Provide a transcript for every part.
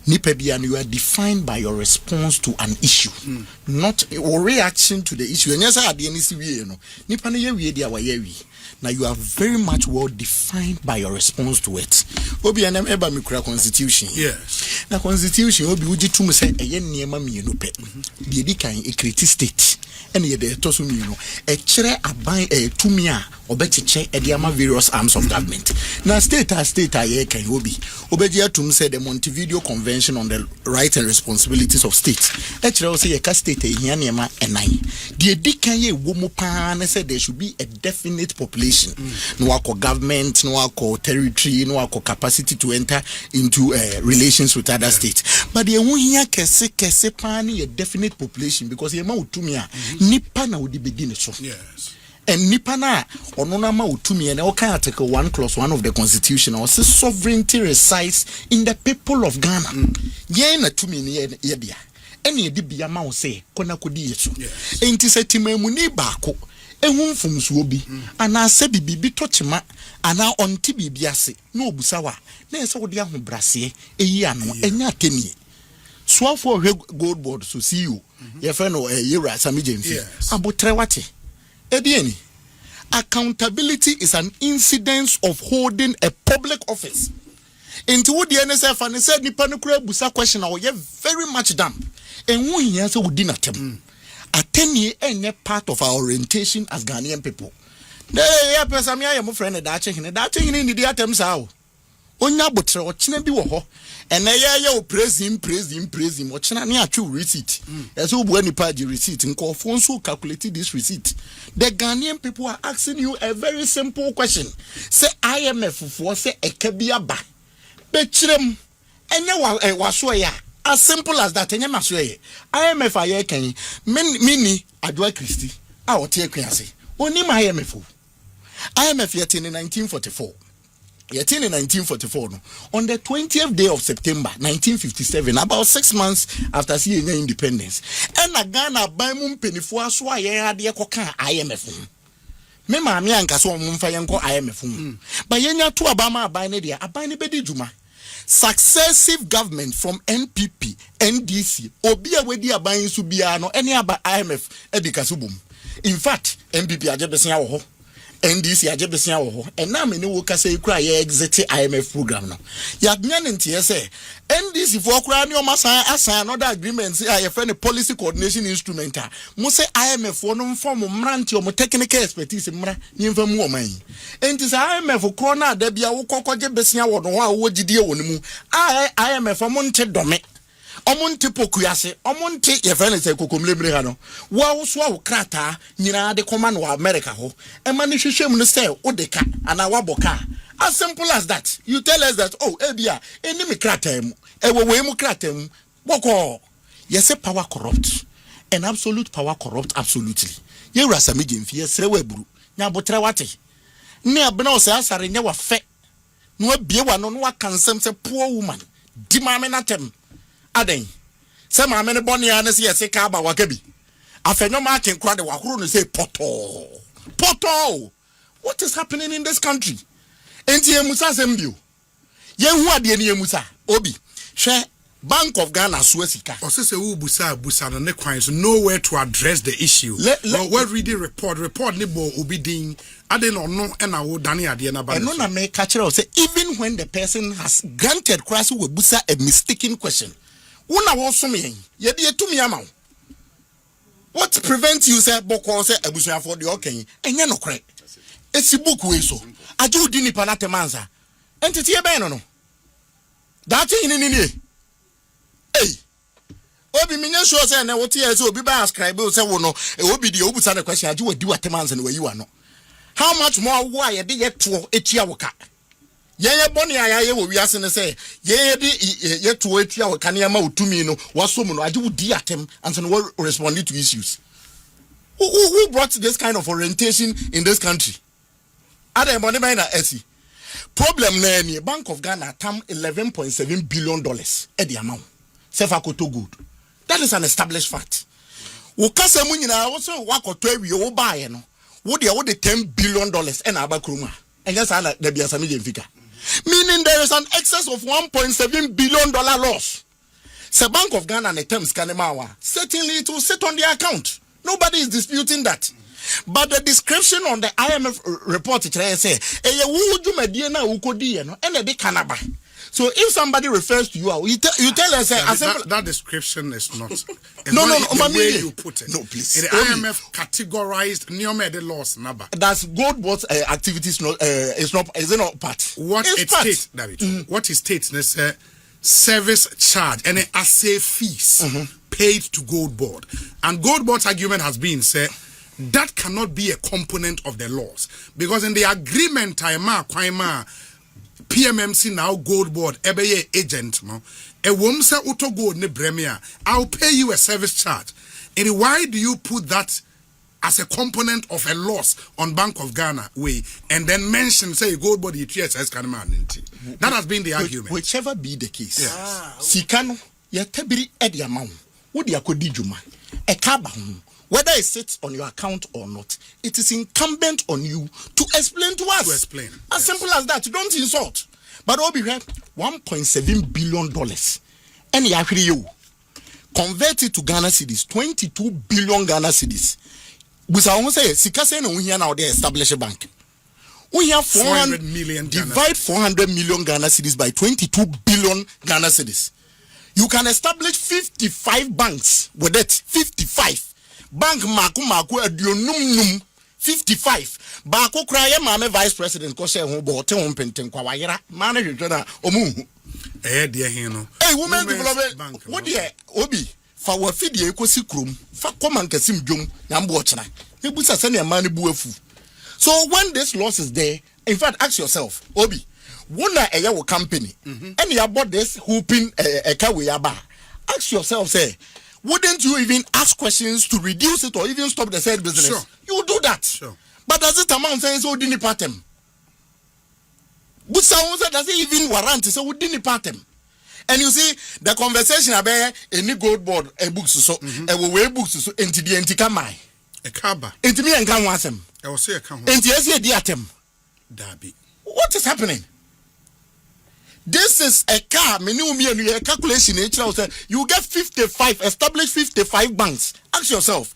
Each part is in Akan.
nipa bia you are defined by your response to an issue, not or reaction to the issue. And yes, I had any severe, no. Nipa ne ye dia wa ye. Now you are very much well defined by your response to it. Obi anem eba mi kura constitution. Yes. Na constitution obi uji tum say eye niema mienu pe. De di kan e create state. And ye de to so mienu. E kire aban tumi a obecheche e de ama various arms of government. Now state aye kan obi. Obeji atum say the Montevideo Convention on the Rights and Responsibilities of States. E kire say ye ka state e hia niema enan. De di kan ye wo mu pa na say there should be a definite population. No wako government, no wako territory, no wako capacity to enter into relations with other states. But the one here kese pani a definite population because ye ma utumia nipa na udi begin so. Yes. And nipa na onona ma utumia na oka article 1+1 of the constitution or say sovereignty resides in the people of Ghana. Ye na tumi ni ye dia. Eni ye di bia ma wo say kona kodi yeso. Enti se timemu ni baako ehun fumsuo bi ana se bibi tochema ana onti bibi ase na obusawa na ese wode ahobrase eyi ano enya ateni so for Goldbod so see you your friend no yera Sammy Gyamfi abotre wate edieni accountability is an incidence of holding a public office into wo the NSF and said nipa no kura busa question na you very much damn enhu hia se wodi natem ateni enye part of our orientation as Ghanaian people. Yeah, person me am friend that hine ni di atem sa o. Onya botre o kina bi wo ho. Ene ye o praise him o kina ne atwe receipt. Eso bu ani pa di receipt nko fon so calculate this receipt. The Ghanaian people are asking you a very simple question. Say IMF for say eka bi aba. Be kirem enye wa so ya. As simple as that, IMF aye kan mini adwa Christi a wote akuase oni ma IMF yet in 1944 no on the 20th day of September 1957 about 6 months after seeing independence and a Ghana by mum penifo aso aye ade koka IMF me ma me anka so mumfa yenko IMF but yenya to abama aban ne dia aban ne bedi djuma. Successive government from NPP, NDC, Obia wedi aban su bia no any aba IMF edikasubum. In fact, NPP ajebesia wo ho, NDC ajebesia wo ho. And na me ne wo kasa ikura ye exit IMF program no. Ya dnya ne ntie se NDC for kura ne o masan asan another agreement say a friend policy coordination instrument a mo say IMF wo no mfom mranti o mo technical expertise mra nyemfa mu o man. Enti say IMF ko na da bia wo kokoje besia wo no a wo gidie wo mu IMF mo nte dome omonte pokuase omonte ye friend say kokomlemre ha no wo so a wo krata nyina de koma no America ho e ma ne hwehwem no say wo de ka ana wa boka. As simple as that. You tell us that, oh, ebia, enemy kratem, we mu kratem, boko. Yes, power corrupt. And absolute power corrupt, absolutely. Ye Sammy Gyamfi, yes, reburu. Nya botre wate. Ne abena se asare nya wa fe. No bie wa no wa kansem se poor woman. Di ma me natem. Aden. Se ma me ne boni ane se yes ka ba wakabi. Afenyo ma ken kra de wakoro no say poto. Poto. What is happening in this country? Enti emusa sembio ye hu ade ne emusa obi hwe Bank of Ghana suesika osese wu busa no ne kwan so nowhere to address the issue. Well reading report ne bo obi din ade no no e na wo dane ade na ba no na me ka kire o say even when the person has granted cross we busa a mistaken question una wo som yen ye de etumi ama. What prevents you say boko say abusuan for the okay enye no kore esi book we so aju di ni panate manza entity e ben no that ni hey obi minye sure say na wote ye say obi ba ascribe say wo no obi di obusa the question aju wadi watemanza no wayi wa no how much more wo aye de ye to etua woka ye boni aya ye wo wiase ne say ye de ye to etua woka ne ma otumi no wasom no aju di atem and so no respond to issues. Who brought this kind of orientation in this country? Ada money by na esi. Problem na any Bank of Ghana tam $11.7 billion at the amount. Sefakoto good. That is an established fact. Wo kasa mu nyina wo so wakoto awie wo buy no. Wo de $10 billion and abakruma. And yes the Ashanti Media. Meaning there is an excess of $1.7 billion loss Se Bank of Ghana and terms kanemawa, certainly it will sit on the account. Nobody is disputing that. But the description on the IMF report it say so if somebody refers to you tell us that description is not no, the way you put it. No, please. The IMF categorized Niomede loss number. That's Goldbod's activities is it not part? What it states, David. What it states is service charge and assay fees paid to Goldbod. And Goldbod's argument has been said that cannot be a component of the laws because in the agreement PMMC now Goldbod ebeye agent no e wom se auto gold ne bremia I'll pay you a service charge. And why do you put that as a component of a loss on Bank of Ghana way and then mention say Goldbod ETS can man? That has been the argument. Whichever be the case. Sikano ya tebiri edi amount. Wodi akodi djuma. E kaba whether it sits on your account or not, it is incumbent on you to explain to us. To explain. As simple as that. You don't insult. But Obi $1.7 billion. And you convert it to Ghana cedis, 22 billion Ghana cedis. We say, Sikase no we here now they establish a bank. We have 400 million. Divide 400 million Ghana cedis by 22 billion Ghana cedis. You can establish 55 banks with it. 55. Bank maku adionum 55 baako kra ye maame vice president ko se ho bo te ho penten kwa wayera manager jona omu de hin no women development what dey obi fa wa fidie ekosi krom fa common kasim dwom na mbo ochena e busa se na man bu afu. So when this loss is there, in fact ask yourself obi wona eye wo company and you bought this hooping eka we aba, ask yourself say wouldn't you even ask questions to reduce it or even stop the said business? Sure. You do that. Sure. But does it amount saying so didn't part them? But someone said does it even warrant so we didn't part them? And you see the conversation about any Goldbod a books so a way books so into the antikamai. A kaba. Into me and can want them. I will say a come. Into yes, diatem. Dabi. What is happening? This is a car, calculation. You get 55, establish 55 banks. Ask yourself,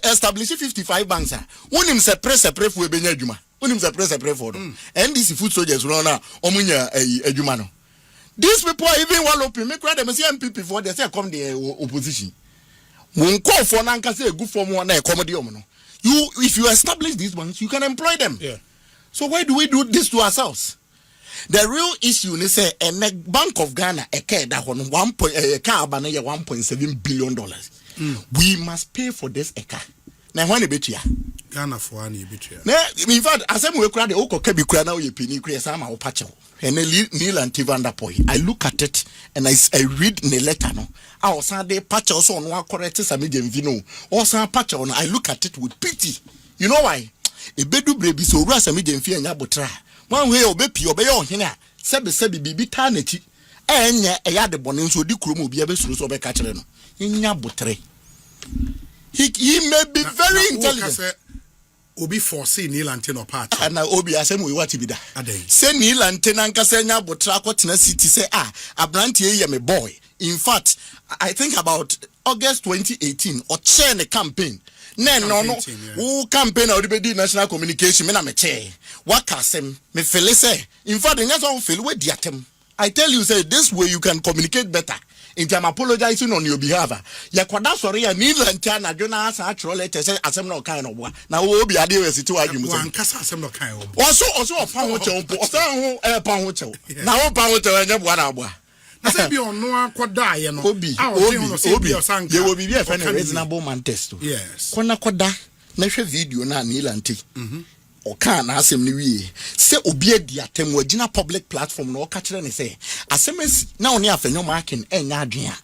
establish 55 banks. When him se press for Benjuma, when him se press for them. And these food soldiers run out, Omunya a Jumano. These people are even well open. Make them see MPP before they say come the opposition. When call for Nanka say good for one comedy. If you establish these banks, you can employ them. Yeah. So why do we do this to ourselves? The real issue is say a Bank of Ghana that on $1.7 billion. We must pay for this eka. Now when bit ya Ghana for any bit ya. In fact, as I'm working the Oko Kebi Krana we penny create some our patch. And Neil and Tivanda I look at it and I read the letter no. I was Sunday patch also on one correct Sammy Gyamfi or some patch on I look at it with pity. You know why? A bedu baby so Ras Sammy Gyamfi and Yabotra. One way obepi obeyo hene sebe bibi taneti enya eya de bone nso di kuro mo bia be suru so be ka kire no nya botre. He may be very intelligent. Obi foresee Neil Anteno part. And obi asem we what be da. Say Neil Anteno nkasa nya botre akotena city say abrantie ye me boy. In fact, I think about August 2018 or chair the campaign. No campaign or the national communication me na me chair. What kasem me feel say in fact that's all feel we diatem. I tell you say this way you can communicate better. In time apologizing on your behalf. Ya kwada sorry ya Neil Anteno Jonah asa actual letter say asem no kind of na wo bi ade we situ adwum so. Nkasa asem no kind of. Also ofa ho chew po. Ofa ho pa ho chew. Na wo pa ho chew anya bo na bo. I said be on no akoda ye no. Obi ye will be a friend reasonable man test. Yes. Kona koda na hwe video na Neil Anteno. O kan na asem ni wie se obi adi atem wagina public platform na o ka kire ne se asem na oni afenyo marking enya adwen a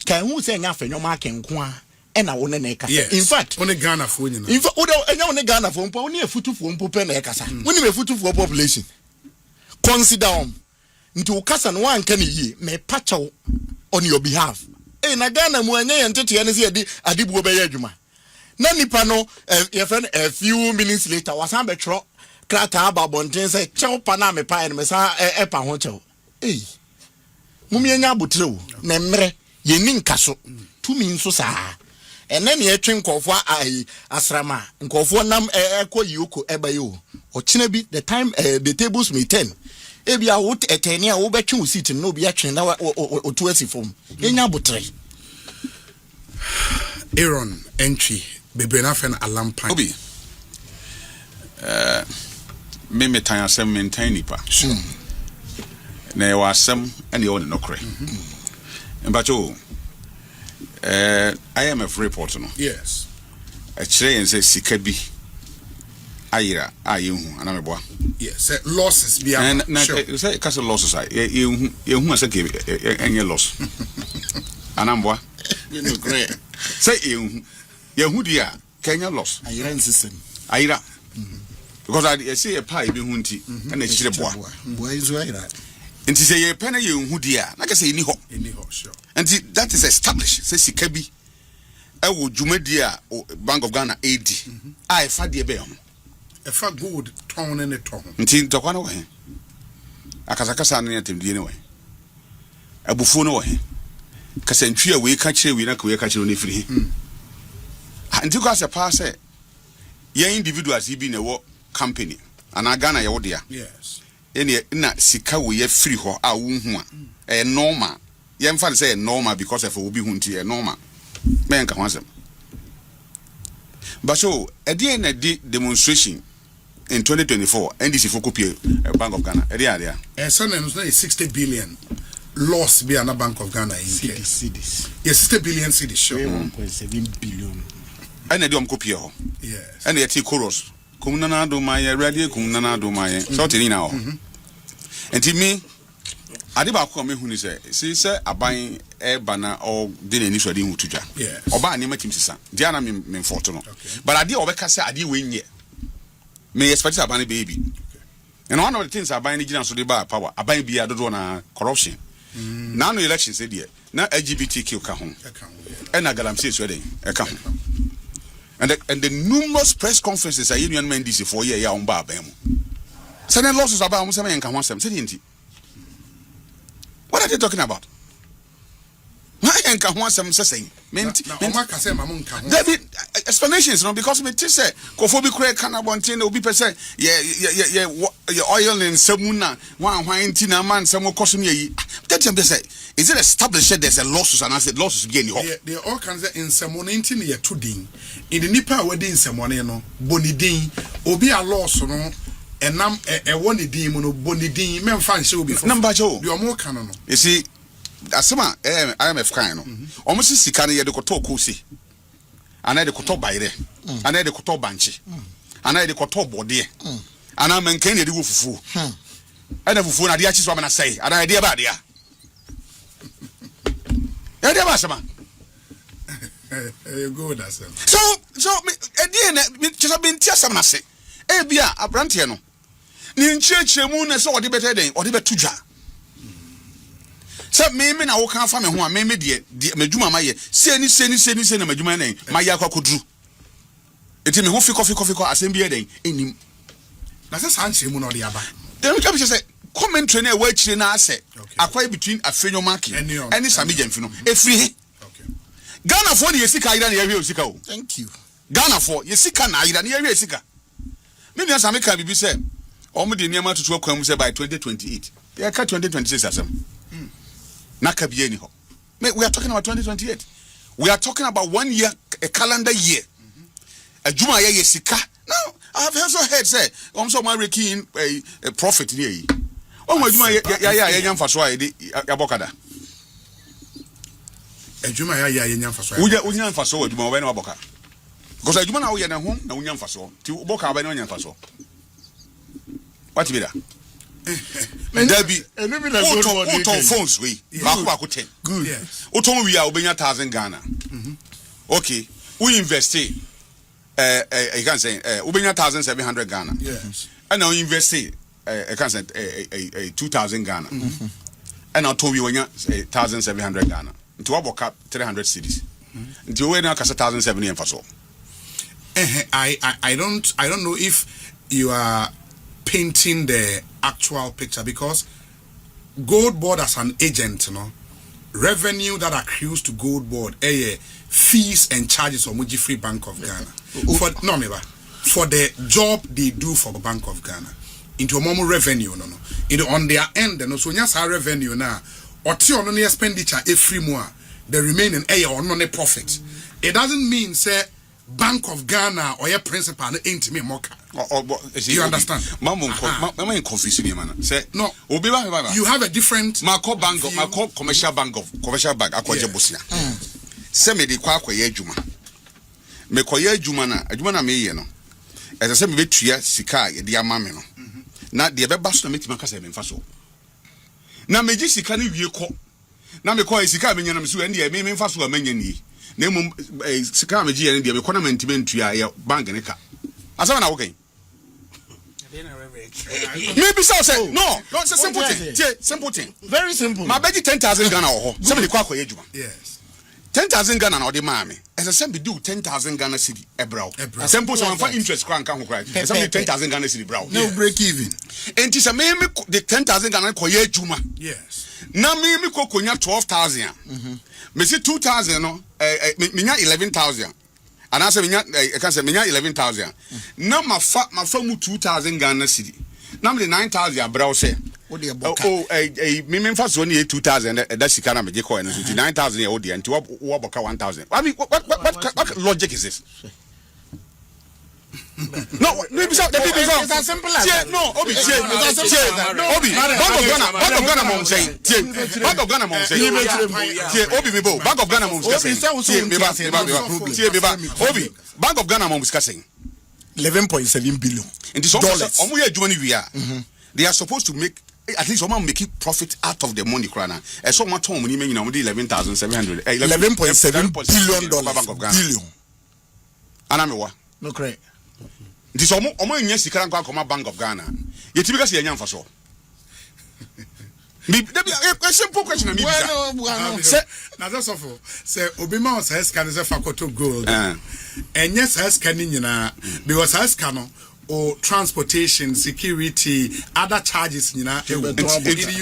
kan hu se enya afenyo marking nko a e na wona na e kasa. In fact oni Ghana fo nyina in fact enya wona Ghana fo mpo oni efutufo mpo pe na e kasa woni efutufo population consider nti o kasa no anka ne yie me pacho on your behalf na Ghana mu anya yentete ne se adibuo be ya adwuma na nipa no a few minutes later was am betro krata aba bonten say chew pa na me pa en me sa pa ho chew mumi anya abotre o na mmere Yenin kaso. 2 means so sa. And then ye train kofwa asrama. Nkofwa nam eko yoko ebayo. Or chinebi the time the tables may 10. Ebi a would etenia obetun sit no be action now or 2 form. Yenya butre. Aaron entry bebenafen alampan. Obi. Me tan asem maintain nipa. Na ye wasem and you no kre. Mbacho IMF report no. Yes. A chere en say sika bi ayira ayehu anameboa. Yes, losses be and sure. Say castle losses yehu asa ke enye loss. Anamboa. You know great. Say yehu dia Kenya loss. Ayira system. Ayira. Because I see a pie be hunti and a chire boa. Boy is right. And to say a penny yehu dia, like I say ni ho. Sure. And that is established. Say sikabi. Ewo Jumedia or Bank of Ghana AD. I fad the beam. A fat good tone and a tone. Until Tokano way. Akasakasa native anyway. A buffono way. Casentria we catch we not we catch only free. And you guys a pass it. Ye individuals he been a work company. And I Ghana yodia. Yes. Any na sika we free ho a wunhua. A normal. Yemfa say normal because of obi hunti a normal. Men can answer. But so at the end of the demonstration in 2024, NDC for copy Bank of Ghana. Area. And son is 60 billion loss be another Bank of Ghana in Cities. Yes, 60 billion cities sure. 1.7 billion. And I don't copy ho. Yes. And the chorus. Kumnana do my radio, kumnana do my so now. And to me, I did about come who say, say, I buy a banner or dinner initially in Utuja. Yes. Or buy name him to Diana mean fortune. But I did over say I did win yet. May expect a bunny baby. And one of the things I buy in the so they buy power. I buy be a donor corruption. Now no election said yet. Now LGBTQ come and I got them say wedding. And the numerous press conferences are union men this for year on bar bam. Sudden losses about Muslim and can want them. What are they talking about? I can want some saying. David explanations, no, because me say Kofobi Craig Canabontin will be percent. Yeah, oil and Samuna, one tina man, some more costing ye. That's what they say. Is it established that there's a losses and I said losses again? They all kinds of in Samonintin year 2 ding. In the Nipa wedding Samoneno, Bonidin, Obi a loss, no. And nam a one demon bonidin men fan show before number Joe. You are more canon. You see, Asama IMF kind almost sikana ye de koto kusi. Ana de koto bayre. Ana de koto banchi. Ana de koto body. Ana menken ye de fufu. Ana fufu na dia chi so na say. Ana de ba dia. Ya de ba sama. You go that same. So me e just been tia sama na say. E bia abrante no. Ni nchechemu na so odi better den odi betuja. So me na wo kan fa me ho a me de madwuma maye se ni na madwuma nan maye akwakodru. Enti me ho fi coffee asem bia den enim. Na se sanchemu no de aba. Dem ka bi say commentary na e wa chire na ase akwai between afenyo market and Sammy Gyamfi no e free. Okay. Ghana for the yesika ira na ye yesika o. Thank you. Ghana for yesika na ira na ye yesika. Me nua Sammy kan bibi say omo de niam atutu akwam say by 2028. Ye ka 2026 asem. Na ka biye ni ho. We are talking about 2028. We are talking about 1 year, a calendar year. A juma ye yesika. Now I have also heard say so my rekin a profit ni. Oh my juma ya nyam faso a de abokada. A juma ya nyam faso. Unya faso juma we na aboka. Because a juma na we na ho na unya faso. Ti boka we na unya faso. What be that? Debbie, auto phones we back 10. Good. Yes. Auto we are 1,000 Ghana. Okay. We invest you can say 1,700 Ghana. Yes. And now invest I can say 2,000 Ghana. And now to we 1,700 Ghana. Into our cap 300 cities. Into we now 1,700 for so. I don't know if you are painting the actual picture because Goldbod as an agent, revenue that accrues to Goldbod, fees and charges of Muji Free Bank of Ghana. For the job they do for the Bank of Ghana. Into a moment revenue, on their end, and also our revenue now, or on the expenditure every more, the remaining or non profit. It doesn't mean, say, Bank of Ghana or your principal ain't me mocha. You understand? Mama confusing you, man. Say no. You have a different. Marco bank, Marco commercial bank, Akwaje Bosia. Semi de kwa juma. Me koye juma na me ye no. As I say me betua sika ye de amame no. Na de be baso na metima kasa me mfa so. Na meji sika ne wie ko. Na me koye sika me nyana me so ende me mfa so amanya ni. Na mum sika meji ye ne de me kona mentimentua ye bank ne ka. Asama na wo kan. Maybe so say no, it's a simple thing. Simple thing. Very simple. My budget 10,000 Ghana or somebody kwa juma. Yes. 10,000 Ghana na odi mame. As I said, we do 10,000 Ghana city ebrow. Simple so for interest kwan kan kwan. Somebody 10,000 Ghana city brow. No break even. And this me the 10,000 Ghana koye juma. Yes. Na me ko konya 12,000. Me say 2,000 no me nya 11,000. And I say me can say me nya 11,000. Na ma fa mu 2,000 Ghana city. Na me 9,000 brow say. Me fa so ni 2,000 that sika na me je ko no 9,000 ya odi anti wo boka 1,000. I mean what logic is this? No, maybe so it's as simple as no, Obi, Obi, Bank of Ghana mom say, Bank of Ghana mom say, Obi me bo, Bank of Ghana mom say, Obi, Bank of Ghana mom is discussing 11.7 billion. And this dollars. They are supposed to make at least someone make profit out of the money crana. And so much money mean 11,700 $11.7 billion Bank of Ghana. Billion. Anamewa. No correct. This omo nya sika nko akoma Bank of Ghana. Yetimi ka se yanya mfa so. A simple question na me bisa. Say na that's all. Say obima on say scan say fakoto gold. And yes say scan nyina because say scan no or transportation, security, other charges, you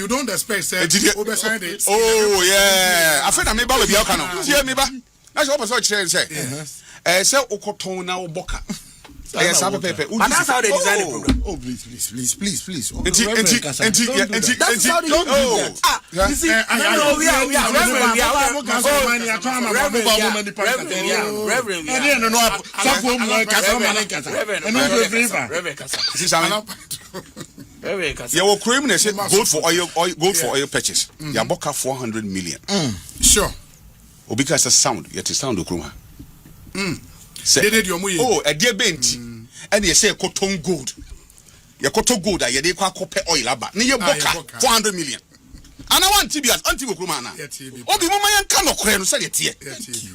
don't expect say overside it. Oh yeah. I feel me ba we bi akano. Tie me ba. Na so person say say okoton na oboka. Yes, but that's how they design the program. Oh, please. That's how gold for oil purchase. Yaboka 400 million. Sure. Because a sound, yet a sound okruma. A dear bent, and you say cotton gold. Your cotton gold, I did copper oil about near Boca 400 million. And I want to be as anti-Kumana. Oh, the woman cannot cram say it here.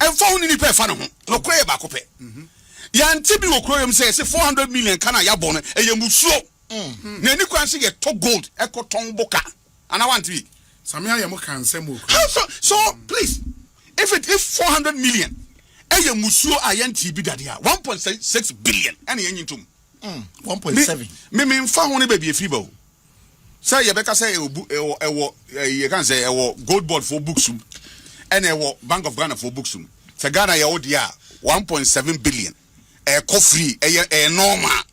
And found in the pair fan, no cray back up. Yan Tibi Okram says 400 million can I abon a yamuso. Nanny can see a top gold, a cotton boca. And I want to be. Sammy can say more. So, please, if 400 million. Eye musuo ayenti bi dade a 1.6 billion ene yenyitum 1.7 me mfa ho ne ba bi efiri ba o say ye beka say ye can say Goldbod for books ene Bank of Ghana for books say Ghana ye odi a 1.7 billion ko free normal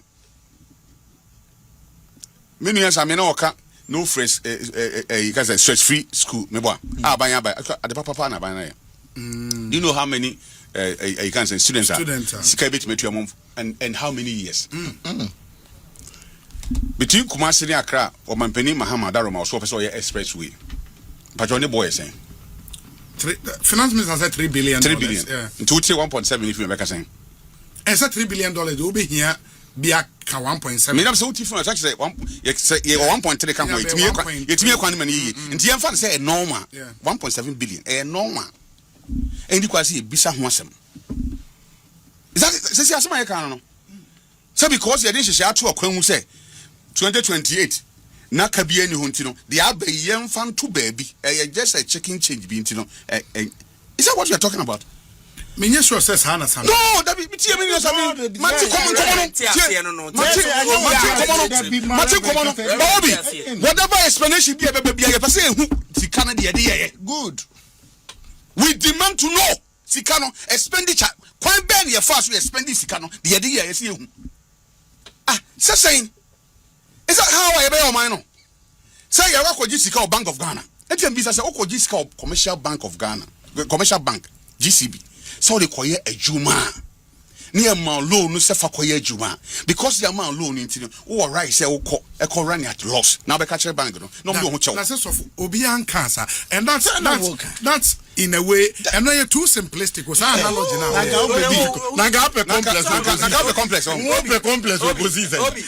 me nua sa me na oka no fresh you can say stress free school me bo aban ade papa na aban na ye do you know how many you can say students are Sikabit Metuamum and how many years? Between Kumasi and Accra or Mampeni Mahama Daroma or Professor Expressway. Patroni boy saying finance minister said $3 billion. 3 billion. Yeah. To 1.7 if you make a saying. And said $3 billion will be here. Be a 1.7. Me, I'm so different. Actually, 1.3 can wait. It's me a quantity. And the infant say normal 1.7 billion. A normal. And you can see bisa hwasem. Is that say asema ye kan no? So because you didn't share to akwan hu say 2028 na ka bia ni ho ntino they abe yem fan to baby just a chicken change bi ntino is that what you are talking about? Me nye sure says Hana Sam. No, that be tie me no Mati whatever explanation be bia you say hu sika na de ye good. We demand to know sikano expenditure. Kwan ben ye fast we spending sikano. The idea is you. Saying, is that how I pay your money? Say you work with GCK Bank of Ghana. ATM business say oko GCK Commercial Bank of Ghana, Commercial Bank GCB. So they call a juma. Near my loan no se fa koye juma because the amount loan into oh right say oko run at loss. Now be catch bank no do ho chew. That's so obi an cancer and that's in a way and no too simplistic was analogy now. Naga complex opposition. Obi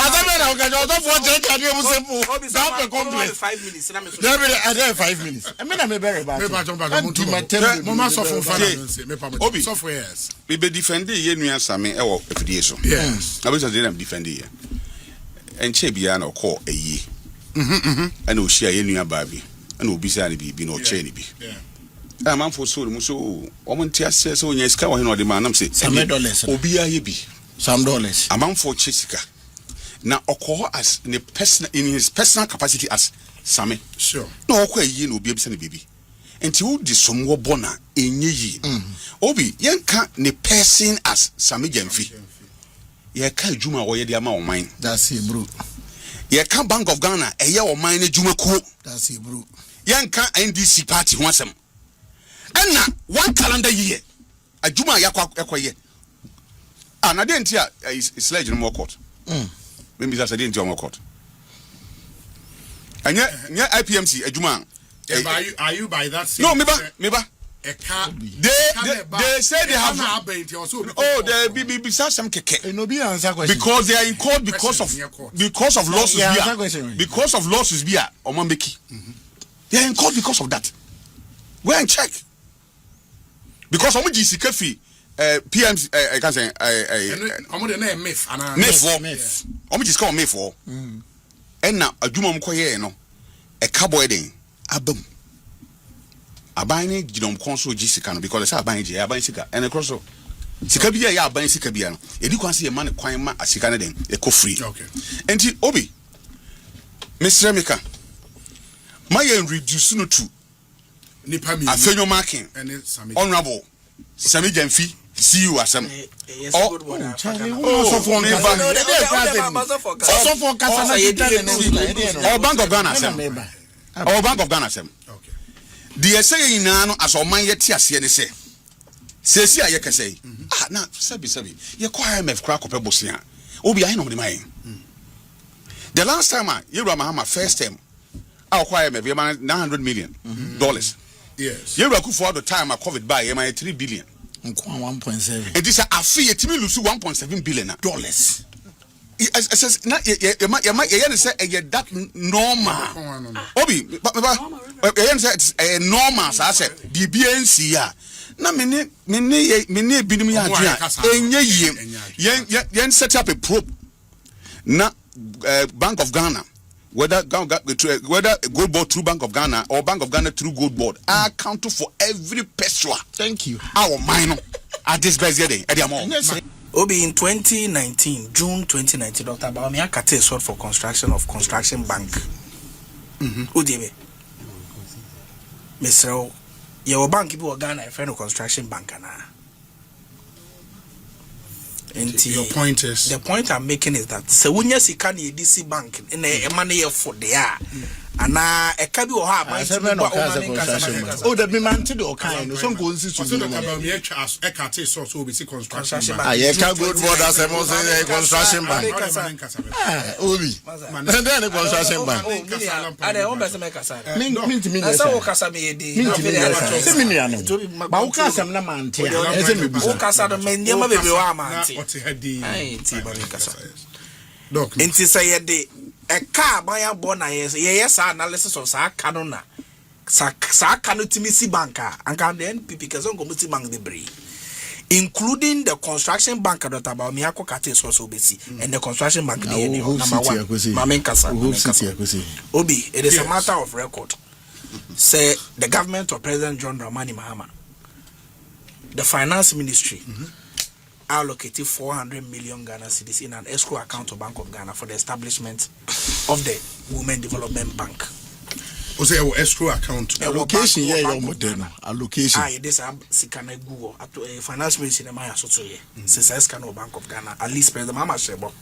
azamena okajo for check and you simple. That complex 5 minutes na me so. There 5 minutes. I mean I'm very bad. Mama so for Obi so for years. We be defend ye nua Sammy e wo efidie so. Yes. I be say dem defend ye. Enche bia na call eyi. And o share ye nua ba bi. And obi say bi no che ni bi. Yeah. Man for so mu so o mo ntia se so onya sika wo he no de man am say $100. Obi aye bi. Some dollars. A man for chisika. Now okoho as in his personal capacity as Sammy. Sure. No okwa yi na obi ebisa ne bibi. Enti wo di somwo bona enye yi. Obi yenka ne person as Sammy Gyamfi. Ye ka adwuma wo ye de ama wo man. That's it, bro. Ye ka Bank of Ghana eye wo man ne adwuma ko. That's it, bro. Yenka NDC party ho asem. Enna one calendar year. Adwuma yakwa na dey ntia is legend more court. Maybe that's a dey ntia more court. Anya IPMC adwuma. Are you by that? No, meba. They say they have. Oh, they be some keke. Because they are in court because of losses here. Because of losses here, Omambeki. They are in court because of that. Go and check. Because Omo GCK fee, PMC, I can't say. Omo the name MIF. MIF. Omo just call MIF. And now a Juma Mkoye no, a cowboy thing, abum. Abani gidom konso jisika no because say abani sika and a crosso sika bia ya abani sika bia no edi kwan say e man kwan ma asika ne den e ko free. Okay. Enti Obi Mr. Mika my reduce no to nipa mi afenyo marking honorable Sammy Gyamfi see you asem or Bank of Ghana asem the say no as o man yeti ase ne say sesi aye ka say na sabi ye ko IMF kra kopɛ bosia Obi ayi no de mai the last time Yewura Mahama first time our IMF ye man $900 million. Yes. Yewura Kufuor the time COVID buy ye man $3 billion. 1.7. It is a fee yetimi lose $1.7 billion. It say that normal. Obi, it's a normal. So I said, the BNC ya. Na mene binim ya enye yen set up a probe. Na Bank of Ghana, whether Goldbod through Bank of Ghana or Bank of Ghana through Goldbod, I account for every peswa. Thank you. Our minor at this best day. Obi in 2019, June 2019, Dr. Baumia Kate sought for construction of Construction Bank. Udebe. Mr. Your bank people Ghana a friend of Construction Bank. And your point is the point I'm making is that so when you see DC Bank in a money for there. And a cabi or have my oh, the man to do kind of some goes to the Ekate source will be construction. I can't go for that construction bank. Obi, and then a construction bank. I don't make a sign. Mean to me, I saw Casami. Baucasam Lamante, as a Baucasa, men, never be what he had the dog. And to say a day. A car by a bona yes, analysis of sa canona. Sa canotimisi banker, and can then because on committee bank debris, including the construction banker that about Miyako Kate also busy, and the construction bank number one, Obi, it is a matter of record. Say the government of President John Dramani Mahama, the finance ministry. Allocated 400 million Ghana cedis in an escrow account of Bank of Ghana for the establishment of the Women Development Bank. say escrow account. Allocation, yeah, your modern allocation. This Sikana Google up to a finance ministry in my associate. Since Escano Bank of Ghana, at least President Mama Shebo.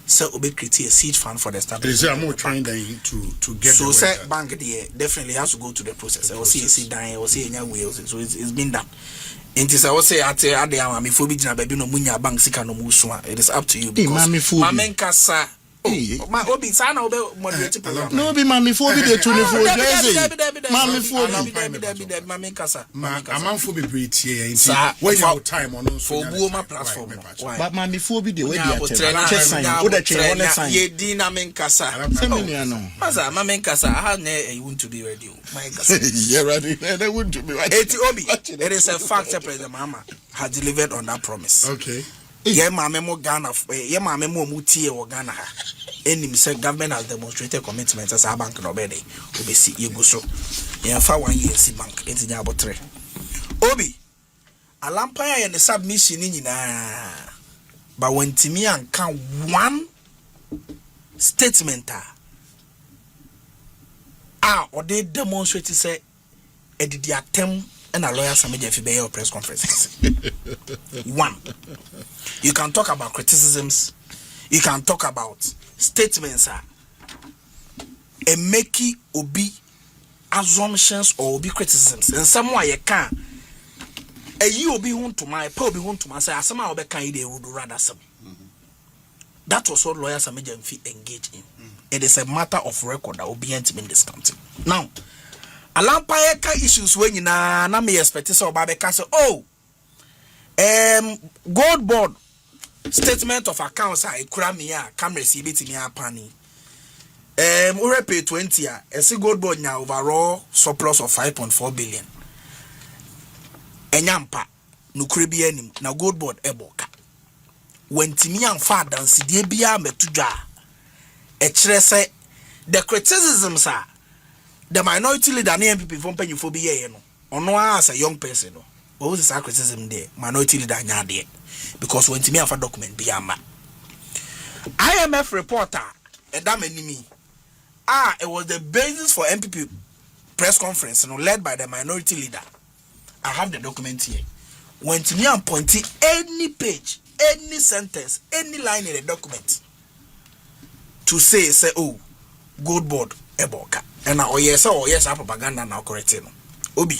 So we create a seed fund for the establishment. More trying to get. So say bank there definitely has to go to the process. I will see a seed dying, I will see any wheels. So it's been done. It is I will say at the Adama, if we be baby no munya bank Sikano Muswa. It is up to you. Mama Kasa. My obi sana obe moderate program. No be mami for be the 24 days. Mami for mami kasa. Amanfo be breathe here when you time on for Buoma platform. But mami for be the way they sign. Ye dina men kasa. Maza mami kasa. I want to be ready. My kasa. Yeah, ready. They want to be ready. Obi. It is a fact that President Mama has delivered on that promise. Okay. Yeah, my memo Ghana. Yeah, my memo mutie or Ghana. Any government has demonstrated commitment as a bank no bede. Obi see you go so. Yeah, for 1 year see bank. It's in about 3. Obi, a lampire and the submission in but when Timian can one statement or they demonstrate say did the attempt and a lawyer Sammy Gyamfi be your press conference. One, you can talk about criticisms, you can talk about statements, and make it obi assumptions or obi criticisms. And somewhere you can, you obi want to my, probably want to my say, somehow be can they would rather some. That was what lawyer Sammy Gyamfi engaged in. It is a matter of record that will be intimate discounting. Now. Alampire issues when you na me expect so Babeka say Goldbod statement of accounts I kura me a come receive it me a pani. We pay 20 a see Goldbod now overall surplus of 5.4 billion. Enyampa nukuri bi anim na Goldbod eboka. When timi amfa dance die bia metudwa e kire say the criticisms are the minority leader and MPP from Pennyphobia, no as a young person. What was the criticism there? Minority leader there. Because when to me have a document be a man. IMF reporter, a damn enemy. It was the basis for MPP press conference led by the minority leader. I have the document here. When to me I'm pointing any page, any sentence, any line in the document to say, Goldbod, Eboka. And now, yes, propaganda now correct. Obi.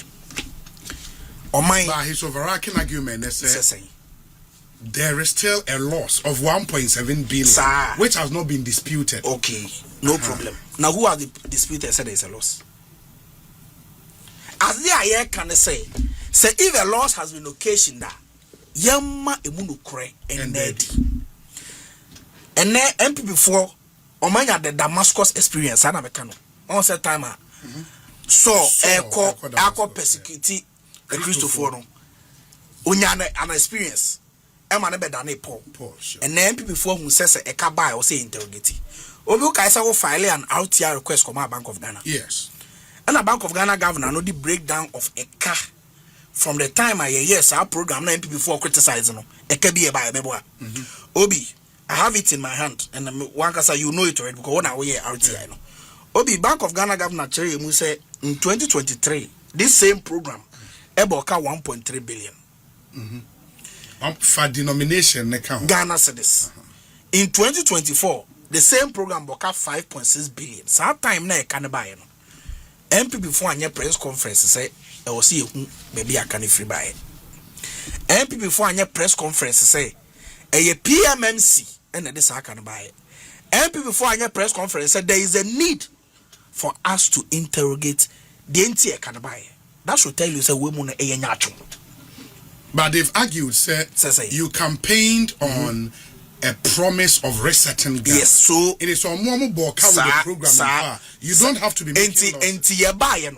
But his overarching argument is there is still a loss of 1.7 billion, which has not been disputed. Okay, no problem. Now, who are the disputers said there is a loss? As the air can say if a loss has been occasioned, Yamma Emunu Kre and Neddy. And then MP before, Omanya the Damascus experience, Anabekano. On set timer. So echo persecute a Christopher no. Unyana an experience. Emma never done a Paul. And then people before who says a cabai or say interrogating. Obu Kaisa will file an RTR request from our Bank of Ghana. Yes. And a Bank of Ghana governor know the breakdown of a car from the time our program na MP before criticizing a be by a Obi, I have it in my hand and one kasa you know it already because one hour RTI no. Obi Bank of Ghana Governor Cherry Mu say in 2023 this same program eboka 1.3 billion. For denomination Ghana cedis. In 2024 the same program boka 5.6 billion. So time na e kan buy no. MP before anya press conference say e wo see ehu maybe I can free buy. MP before anya press conference say e PMMC and this I can buy. MP before anya press conference said there is a need for us to interrogate the entire Kanabai. That should tell you say women a nyacho. But they've argued say you campaigned on a promise of resetting Ghana. Yes, so it is on more with the program. You don't have to be making losses.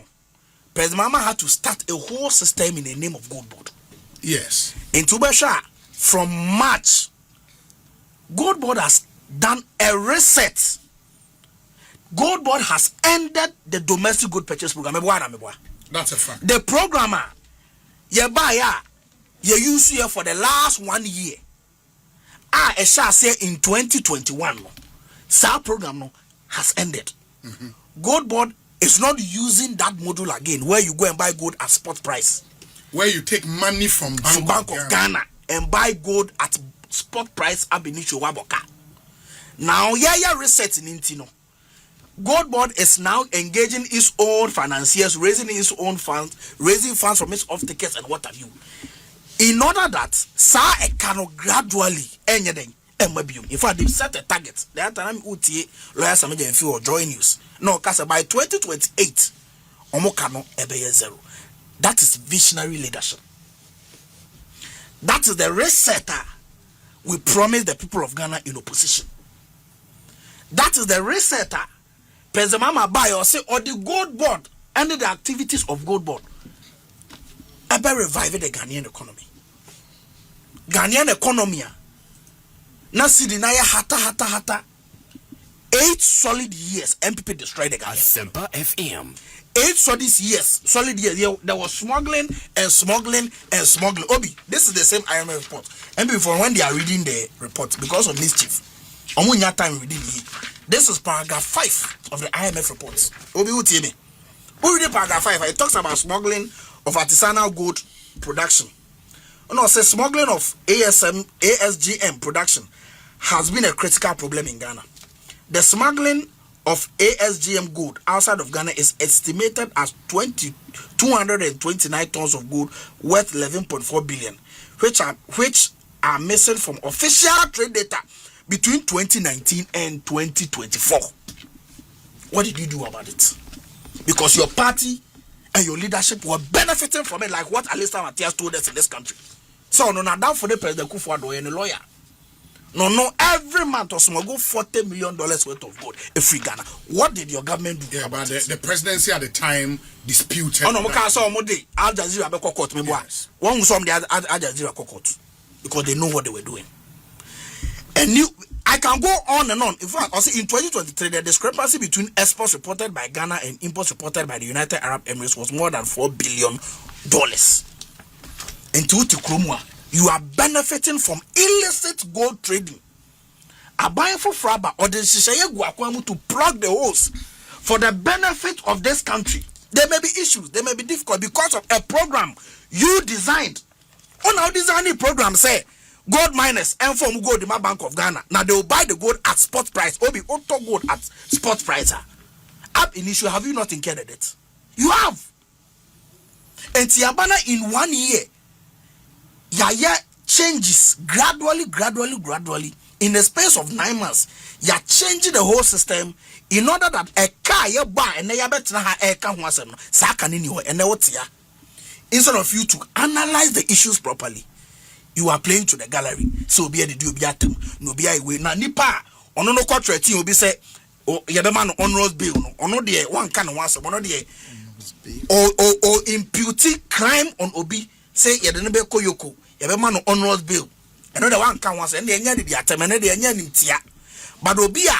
President Mama had to start a whole system in the name of Goldbod. Yes. In Tubesha, from March, Goldbod has done a reset. Goldbod has ended the domestic good purchase program. That's a fact. The programmer, you use here for the last 1 year. I shall say in 2021, SAR program has ended. Goldbod is not using that model again, where you go and buy gold at spot price. Where you take money from Bank of Ghana and buy gold at spot price Abinisho Waboka. Now, reset in Intino. Goldbod is now engaging its own financiers, raising its own funds, raising funds from its off-takers and what have you. In order that, Sa Ekano gradually, anything, in fact, they've set a target. The other time, lawyer Sammy Gyamfi or Joy News. No, because by 2028, Omokano Ebeye zero. That is visionary leadership. That is the resetter we promise the people of Ghana in opposition. That is the resetter President Mama Bayo say or the Goldbod and the activities of Goldbod ever revive the Ghanaian economy. Ghanaian economy na sidinaya hata 8 solid years MPP destroyed the Ghanaian. Semper FM. 8 solid years. There was smuggling. Obi, this is the same IMF report. And before when they are reading the report, because of mischief, Omunya time reading it. This is paragraph 5 of the IMF report. Obi, who tell me? Who read paragraph 5? It talks about smuggling of artisanal gold production. No, it says smuggling of ASGM production has been a critical problem in Ghana. The smuggling of ASGM gold outside of Ghana is estimated as 229 tons of gold worth 11.4 billion, which are missing from official trade data between 2019 and 2024. What did you do about it? Because your party and your leadership were benefiting from it, like what Alistair Matthias told us in this country. So no, down for the President Kufuor and a lawyer. No, every month or so go $40 million worth of gold. Free Ghana. What did your government do? Yeah, but the presidency at the time disputed. Oh no, I saw Modi Al Jazeera be court me boy. One some the Al Jazeera court because they know what they were doing. And I can go on and on. In fact, I see in 2023 the discrepancy between exports reported by Ghana and imports reported by the United Arab Emirates was more than $4 billion. And to Krumwa, you are benefiting from illicit gold trading. A buying for Fraba or the Shishaye Guakwamu to plug the holes for the benefit of this country. There may be issues, there may be difficult because of a program you designed. On our designing program say gold miners and from gold in my Bank of Ghana. Now they will buy the gold at spot price. Obi auto gold at spot price. Up in issue, have you not incurred it? You have. And Tiabana in 1 year. Yeah, changes gradually. In the space of 9 months, you're changing the whole system in order that a car you buy and you bet na ha car ho asem no saka ni ho ene wotia. Instead of you to analyze the issues properly, you are playing to the gallery. So obi ade obi atem no obi ai we na nipa ono no contract obi say ye be ma no on bill no ono de one kan ho asem ono de or impute crime on obi say ye de no be koyoko ye be ma no on bill. Another one can once and the atemene de anya nimtia. But Obia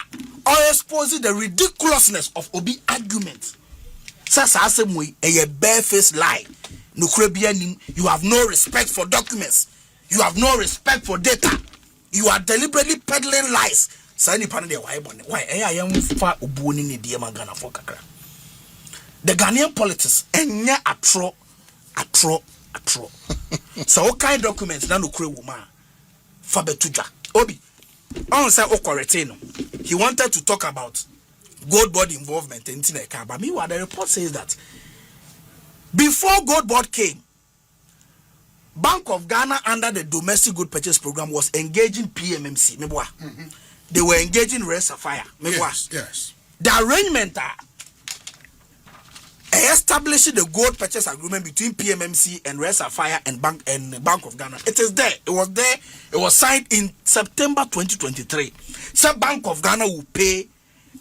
or exposing the ridiculousness of Obi argument. Sasa asemwe a barefaced lie. You have no respect for documents. You have no respect for data. You are deliberately peddling lies. Sani panade why I am far ubuni ni diema Ghana for kakra. The Ghanaian politics enya atro. So what kind of documents na no kure woman? Fabetuja. Obi. On say Okoretino. He wanted to talk about Goldbod involvement in Tineka. But meanwhile, the report says that before Goldbod came, Bank of Ghana under the domestic good purchase program was engaging PMMC. Mm-hmm. They were engaging Red Sapphire. Yes. The arrangement establishing the gold purchase agreement between PMMC and Red Sapphire and Bank of Ghana. It is there. It was there. It was signed in September 2023. So Bank of Ghana will pay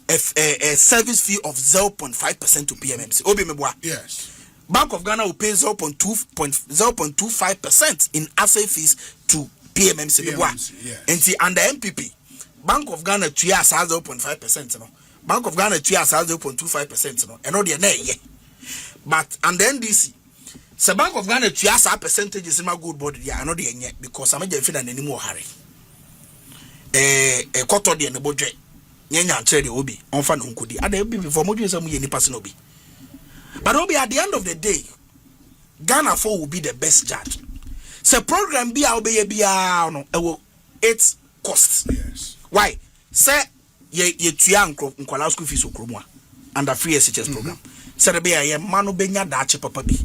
a service fee of 0.5% to PMMC. Obi Mebwa. Yes. Bank of Ghana will pay 0.25% in asset fees to PMMC. Yes. And see under MPP, Bank of Ghana to has 0.5%. Bank of Ghana to has 0.25%. And all the yeah. But and then this, the Bank of Ghana to has a percentage is in my good body. Yeah, I know the yet because I'm not feeling any more hurry. A quarter the budget. Nyanya trade obi on fan unkudi. Ada be before modu some ye ni person obi. But obi at the end of the day, Ghana for will be the best judge. So program be obey no its costs. Yes. Why? Say ye tuya nkwala school fees okromwa under free SHS program. Say the be ye manu benya dache papa bi.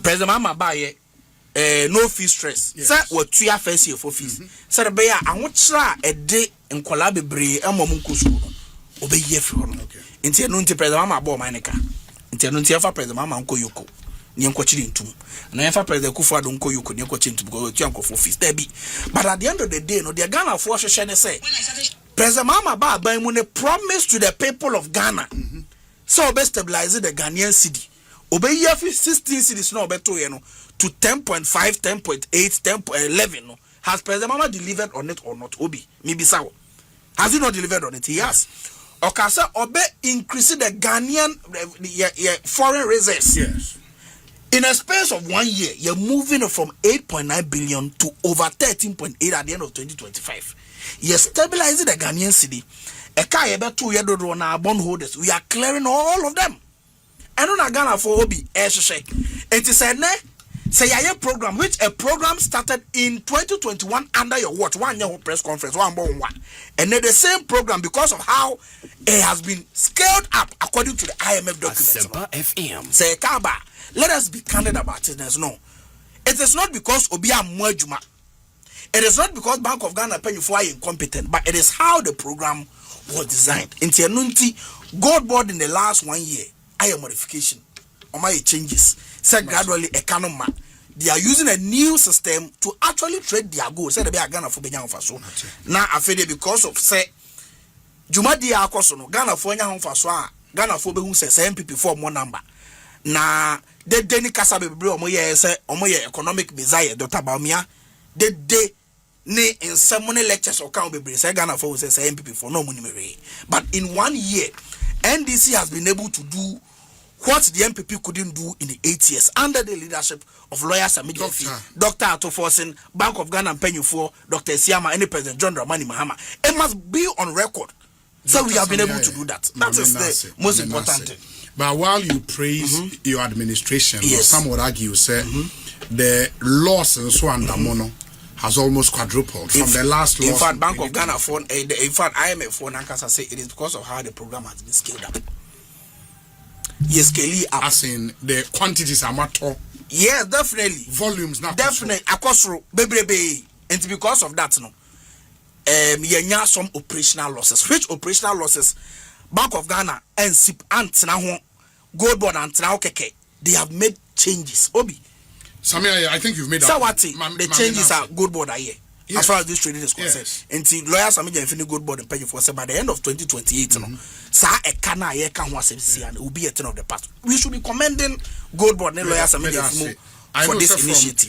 President Mama ba ye no fee stress. Say what tuya first year for fees. Say the be ya anwotra e de nkwala bebre emom nko school no obey ye free no. Nti no nti President Mama bo manika. Nti no nti efa President Mama nko yoko. Nyenkochiri ntum na yefa president Kufuor nko yoko nyenkochiri ntum because tu ankofo fees there be. But at the end of the day no the Ghana for hwehwe ne say President Mama ba ban mu ne promise to the people of Ghana so obe stabilize the Ghanaian cedi obe year 16 cedis no obeto ye no to 10.5 10.8 10.11 no. Has President Mama delivered on it or not? Obi maybe so has he not delivered on it? He has. Okasa obe increase the Ghanaian foreign reserves. Yes. In a space of 1 year, you're moving from 8.9 billion to over 13.8 at the end of 2025. You're stabilizing the Ghanaian city. Bondholders, we are clearing all of them. And on Ghana for Obi, it is a program, which a program started in 2021 under your watch, 1 year press conference, one. And then the same program, because of how it has been scaled up according to the IMF documents. Say Kaba. Let us be candid about it. No, it is not because Obia Mwajuma. It is not because Bank of Ghana pay you for incompetent, but it is how the program was designed. In Tianunti, Goldbod in the last 1 year, I modification or my changes. Say gradually economy. They are using a new system to actually trade their goods. Say they are Ghana for Benyam Faso. Now I feel because of say Juma dia akosono Ghana for Benyam Faso. Ghana for be who say MPP for more number. Na de deni kasa bebre omo ye say omo ye economic desire Dr. Baumia de ne in lectures or count bebre say Ghana for say MPP for no money. But in 1 year NDC has been able to do what the MPP couldn't do in the 8 years under the leadership of lawyer Sammy Dr. Atoforsen, Bank of Ghana and for Dr. Siama and President John Dramani Mahama. It must be on record. So we have been able to do that. That is the most important thing. But while you praise your administration, some would argue, say, the loss in Swanda Mono has almost quadrupled from the last loss. In fact, Bank of Ghana phone, in fact, IMF phone, Nankasa say it is because of how the program has been scaled up. Yes, scale up. As in the quantities are much. Yes, definitely. Volumes now. Definitely. Akosro, baby. And because of that, no. Yenya some operational losses. Which operational losses? Bank of Ghana and SIP and Goldbod and Keke, they have made changes. Obi. Sammy, I think you've made the changes are Goldbod are here. Yes. As far as this trading is concerned. Yes. And the lawyer Sammy Gyamfi Goldbod and pay for by the end of 2028, will be a thing of the past. We should be commending Goldbod and lawyer Sammy for this initiative.